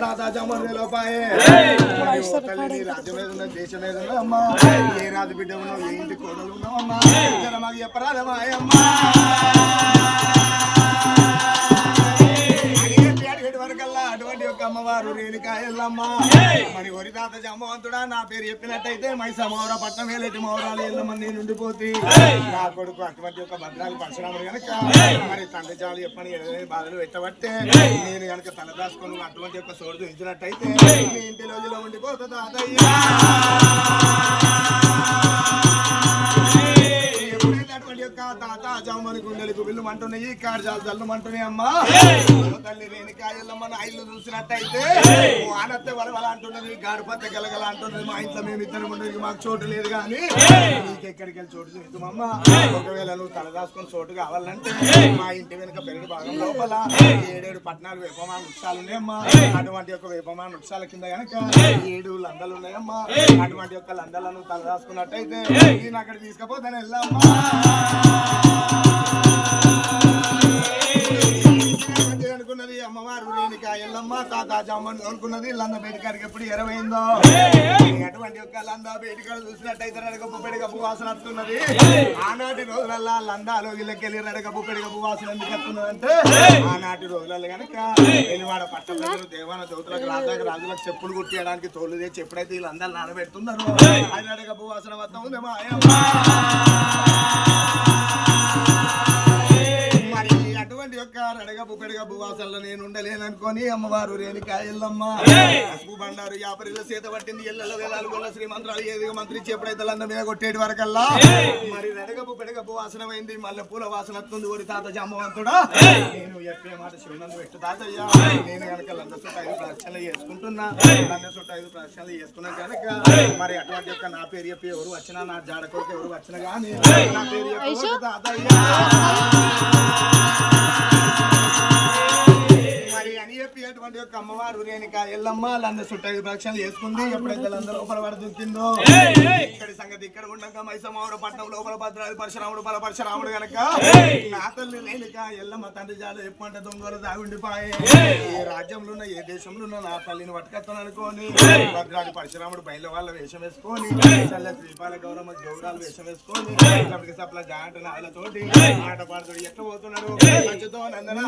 దాదా జమలో పాయే తల్లి రాజ్యం మీద ఉన్న దేశం మీద ఉన్న అమ్మా ఏ రాజు బిడ్డ ఉన్నావు ఏ ఇంటి కోడలు ఉన్నావు అమ్మా మాకు చెప్పరాదమ్మా అమ్మా వరకల్లా అటువంటి యొక్క అమ్మవారు రేణుకాయల్లమ్మ మరి ఒరి తాత జమ్మవంతుడా నా పేరు చెప్పినట్టయితే మైసమౌర పట్నం వేలేటి మౌరాలు ఎల్లమ్మ నేను ఉండిపోతే నా కొడుకు అటువంటి యొక్క భద్రాలు పరశురాముడు కనుక మరి తండ్రి చాలు చెప్పని బాధలు పెట్టబట్టే నేను కనుక తల దాచుకొని అటువంటి యొక్క సోడు చూపించినట్టయితే నీ ఇంటి రోజులో ఉండిపోతా తాతయ్య తాత జమ్మని గుండెలకు బిల్లు అంటున్నాయి కాడజాలు జల్లు అంటున్నాయి అమ్మా తల్లి రేణుకాయల్లమ్మ నా ఇల్లు చూసినట్టయితే ఆనత్తే వలవల అంటున్నది గాడిపత్త గలగల అంటున్నది మా ఇంట్లో మేము ఇద్దరు ఉండేది మాకు చోటు లేదు కానీ నీకెక్కడికి వెళ్ళి చోటు చూద్దామమ్మా ఒకవేళ నువ్వు తల దాచుకొని చోటు కావాలంటే మా ఇంటి వెనుక పెరడు భాగం లోపల 7 పట్నాలు వేపమాన వృక్షాలు ఉన్నాయమ్మా అటువంటి యొక్క వేపమాన వృక్షాల కింద కనుక 7 లందలు ఉన్నాయమ్మా అటువంటి యొక్క లందలను తల దాచుకున్నట్టయితే నేను అక్కడ తీసుకుపోతాను వెళ్ళమ్మా అనుకున్నది అమ్మవారు రేణుక ఎల్లమ్మ తాత జమ్మని అనుకున్నది లంద బయటకాడికి ఎప్పుడు ఎరవైందో అటువంటి యొక్క లంద బయటకాడ చూసినట్టయితే రడగప్పు పెడగప్పు వాసన వస్తున్నది ఆనాటి రోజులల్లా లందాలో వీళ్ళకెళ్ళి రడగప్పు పెడగప్పు వాసన ఎందుకు వస్తున్నదంటే ఆనాటి రోజులలో కనుక వెలివాడ పట్టణంలో దేవాన దౌతులకు రాజులకు చెప్పులు కుట్టేయడానికి తోలు తెచ్చి ఎప్పుడైతే వీళ్ళు అందాలు నానబెడుతున్నారు అది రడగప్పు వాసన వస్తా ఉందేమో అటువంటి యొక్క రడగపు పెడగపు వాసనలో నేను ఉండలేననుకొని అమ్మవారు రేణుకాయల్లమ్మ పసుపు బండారు 50 చేత పట్టింది ఎల్లల వేలాలు గొల్ల శ్రీమంత్రాలు ఏదిగా మంత్రించి ఎప్పుడైతే లంద మీద కొట్టేటి వరకల్లా మరి రడగపు పెడగపు వాసన అయింది మల్లె పూల వాసన వస్తుంది ఓరి తాత జమ్మవంతుడా నేను చెప్పే మాట శివనందు పెట్టు తాతయ్య నేను కనుక లంద చుట్టూ 5 ప్రదక్షిణలు చేసుకుంటున్నా లంద చుట్టూ 5 ప్రదక్షిణలు చేసుకున్నా కనుక మరి అటువంటి యొక్క నా పేరు చెప్పి ఎవరు వచ్చినా నా జాడ కొరకు ఎవరు వచ్చినా కానీ నా పేరు చెప్పి తాతయ్య మరి అని చెప్పి అటువంటి యొక్క అమ్మవారు రేణుక ఎల్లమ్మ లంద చుట్టూ 5 ప్రదక్షిణలు చేసుకుంది ఎప్పుడైతే లంద లోపల పడి దొరికిందో ఇక్కడి సంగతి ఇక్కడ ఉండగా మైసమౌర పట్నం లోపల భద్రాది పరశురాముడు బల పరశురాముడు కనుక నా తల్లి రేణుక ఎల్లమ్మ తండ్రి జాడ ఎప్పుడంటే దొంగలు దాగుండిపోయే ఏ రాజ్యంలో ఉన్న ఏ దేశంలో ఉన్న నా తల్లిని పట్టుకొస్తాను అనుకోని భద్రాది పరశురాముడు బయలు వాళ్ళ వేషం వేసుకొని చల్ల శ్రీపాల గౌరమ్మ గౌరాలు వేషం వేసుకొని సప్ల జాంట నాయలతోటి ఆట పాడుతూ ఎట్లా పోతున్నాడు నందన